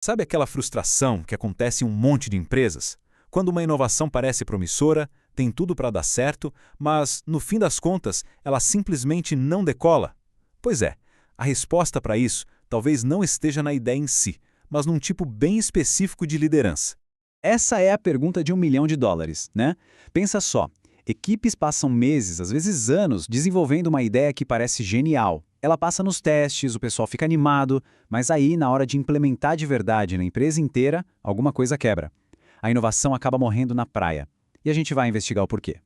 Sabe aquela frustração que acontece em um monte de empresas? Quando uma inovação parece promissora, tem tudo para dar certo, mas, no fim das contas, ela simplesmente não decola? Pois é, a resposta para isso talvez não esteja na ideia em si, mas num tipo bem específico de liderança. Essa é a pergunta de US$ 1 milhão, né? Pensa só, equipes passam meses, às vezes anos, desenvolvendo uma ideia que parece genial. Ela passa nos testes, o pessoal fica animado, mas aí, na hora de implementar de verdade na empresa inteira, alguma coisa quebra. A inovação acaba morrendo na praia. E a gente vai investigar o porquê.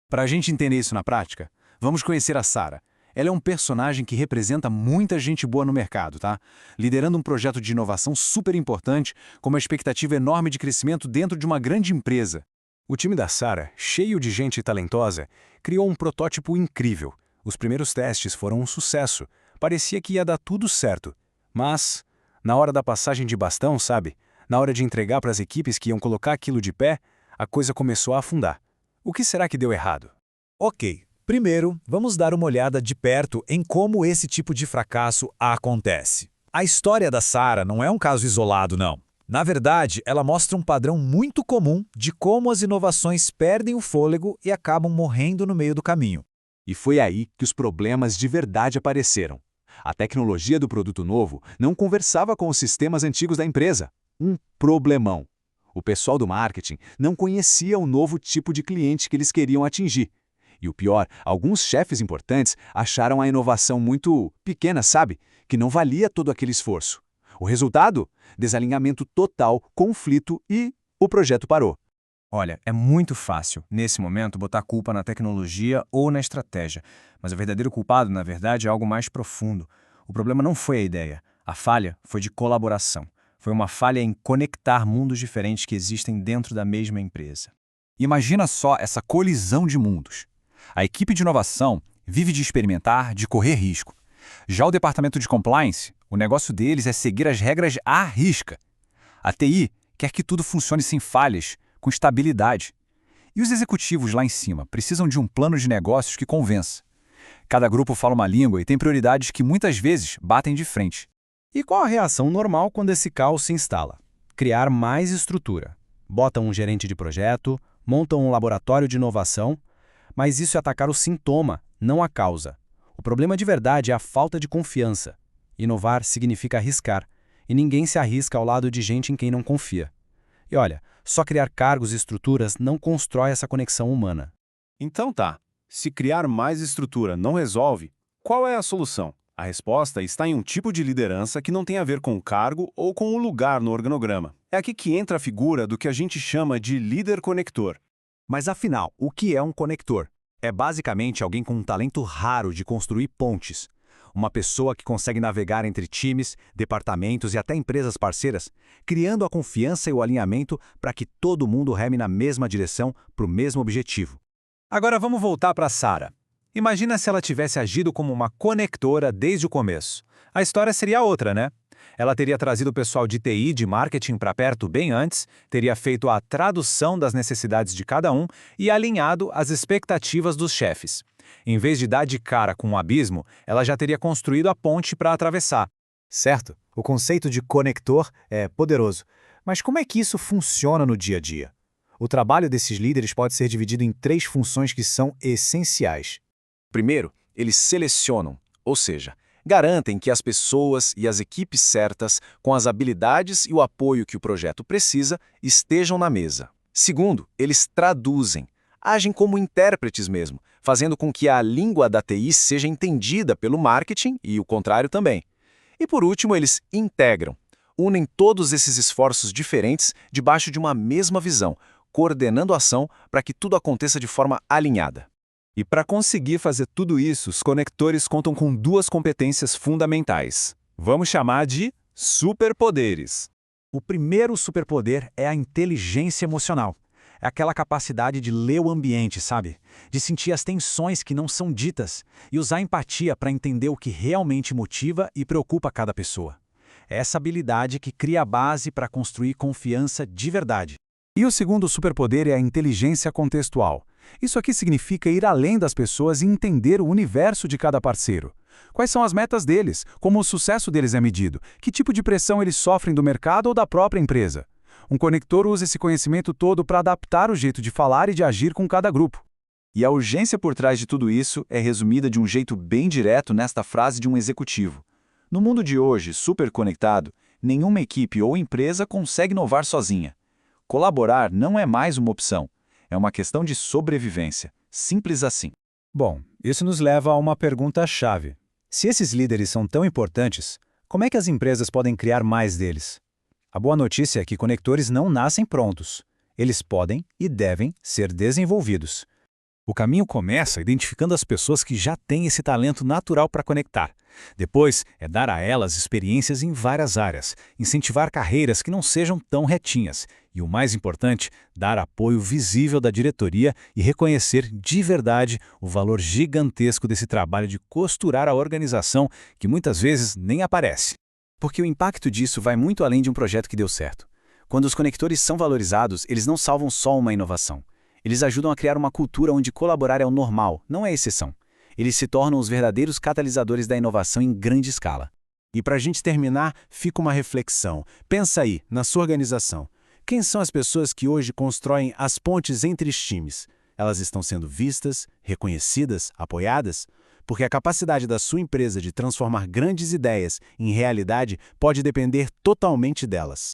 Para a gente entender isso na prática, vamos conhecer a Sarah. Ela é um personagem que representa muita gente boa no mercado, tá? Liderando um projeto de inovação super importante, com uma expectativa enorme de crescimento dentro de uma grande empresa. O time da Sarah, cheio de gente talentosa, criou um protótipo incrível. Os primeiros testes foram um sucesso. Parecia que ia dar tudo certo. Mas, na hora da passagem de bastão, sabe? Na hora de entregar para as equipes que iam colocar aquilo de pé, a coisa começou a afundar. O que será que deu errado? Ok, primeiro, vamos dar uma olhada de perto em como esse tipo de fracasso acontece. A história da Sarah não é um caso isolado, não. Na verdade, ela mostra um padrão muito comum de como as inovações perdem o fôlego e acabam morrendo no meio do caminho. E foi aí que os problemas de verdade apareceram. A tecnologia do produto novo não conversava com os sistemas antigos da empresa. Um problemão. O pessoal do marketing não conhecia o novo tipo de cliente que eles queriam atingir. E o pior, alguns chefes importantes acharam a inovação muito pequena, sabe? Que não valia todo aquele esforço. O resultado? Desalinhamento total, conflito e o projeto parou. Olha, é muito fácil, nesse momento, botar culpa na tecnologia ou na estratégia. Mas o verdadeiro culpado, na verdade, é algo mais profundo. O problema não foi a ideia. A falha foi de colaboração. Foi uma falha em conectar mundos diferentes que existem dentro da mesma empresa. Imagina só essa colisão de mundos. A equipe de inovação vive de experimentar, de correr risco. Já o departamento de compliance, o negócio deles é seguir as regras à risca. A TI quer que tudo funcione sem falhas, com estabilidade. E os executivos lá em cima precisam de um plano de negócios que convença. Cada grupo fala uma língua e tem prioridades que muitas vezes batem de frente. E qual a reação normal quando esse caos se instala? Criar mais estrutura. Botam um gerente de projeto, montam um laboratório de inovação, mas isso é atacar o sintoma, não a causa. O problema de verdade é a falta de confiança. Inovar significa arriscar, e ninguém se arrisca ao lado de gente em quem não confia. E olha, só criar cargos e estruturas não constrói essa conexão humana. Então tá, se criar mais estrutura não resolve, qual é a solução? A resposta está em um tipo de liderança que não tem a ver com o cargo ou com o lugar no organograma. É aqui que entra a figura do que a gente chama de líder conector. Mas afinal, o que é um conector? É basicamente alguém com um talento raro de construir pontes. Uma pessoa que consegue navegar entre times, departamentos e até empresas parceiras, criando a confiança e o alinhamento para que todo mundo reme na mesma direção para o mesmo objetivo. Agora vamos voltar para a Sarah. Imagina se ela tivesse agido como uma conectora desde o começo. A história seria outra, né? Ela teria trazido o pessoal de TI, de marketing para perto bem antes, teria feito a tradução das necessidades de cada um e alinhado as expectativas dos chefes. Em vez de dar de cara com um abismo, ela já teria construído a ponte para atravessar. Certo, o conceito de conector é poderoso. Mas como é que isso funciona no dia a dia? O trabalho desses líderes pode ser dividido em 3 funções que são essenciais. Primeiro, eles selecionam, ou seja, garantem que as pessoas e as equipes certas, com as habilidades e o apoio que o projeto precisa, estejam na mesa. Segundo, eles traduzem, agem como intérpretes mesmo, fazendo com que a língua da TI seja entendida pelo marketing e o contrário também. E por último, eles integram, unem todos esses esforços diferentes debaixo de uma mesma visão, coordenando a ação para que tudo aconteça de forma alinhada. E para conseguir fazer tudo isso, os conectores contam com 2 competências fundamentais. Vamos chamar de superpoderes. O primeiro superpoder é a inteligência emocional. É aquela capacidade de ler o ambiente, sabe? De sentir as tensões que não são ditas e usar empatia para entender o que realmente motiva e preocupa cada pessoa. É essa habilidade que cria a base para construir confiança de verdade. E o segundo superpoder é a inteligência contextual. Isso aqui significa ir além das pessoas e entender o universo de cada parceiro. Quais são as metas deles? Como o sucesso deles é medido? Que tipo de pressão eles sofrem do mercado ou da própria empresa? Um conector usa esse conhecimento todo para adaptar o jeito de falar e de agir com cada grupo. E a urgência por trás de tudo isso é resumida de um jeito bem direto nesta frase de um executivo. No mundo de hoje, super conectado, nenhuma equipe ou empresa consegue inovar sozinha. Colaborar não é mais uma opção, é uma questão de sobrevivência. Simples assim. Bom, isso nos leva a uma pergunta-chave. Se esses líderes são tão importantes, como é que as empresas podem criar mais deles? A boa notícia é que conectores não nascem prontos. Eles podem e devem ser desenvolvidos. O caminho começa identificando as pessoas que já têm esse talento natural para conectar. Depois, é dar a elas experiências em várias áreas, incentivar carreiras que não sejam tão retinhas e, o mais importante, dar apoio visível da diretoria e reconhecer de verdade o valor gigantesco desse trabalho de costurar a organização que muitas vezes nem aparece. Porque o impacto disso vai muito além de um projeto que deu certo. Quando os conectores são valorizados, eles não salvam só uma inovação. Eles ajudam a criar uma cultura onde colaborar é o normal, não é exceção. Eles se tornam os verdadeiros catalisadores da inovação em grande escala. E para a gente terminar, fica uma reflexão. Pensa aí, na sua organização. Quem são as pessoas que hoje constroem as pontes entre os times? Elas estão sendo vistas, reconhecidas, apoiadas? Porque a capacidade da sua empresa de transformar grandes ideias em realidade pode depender totalmente delas.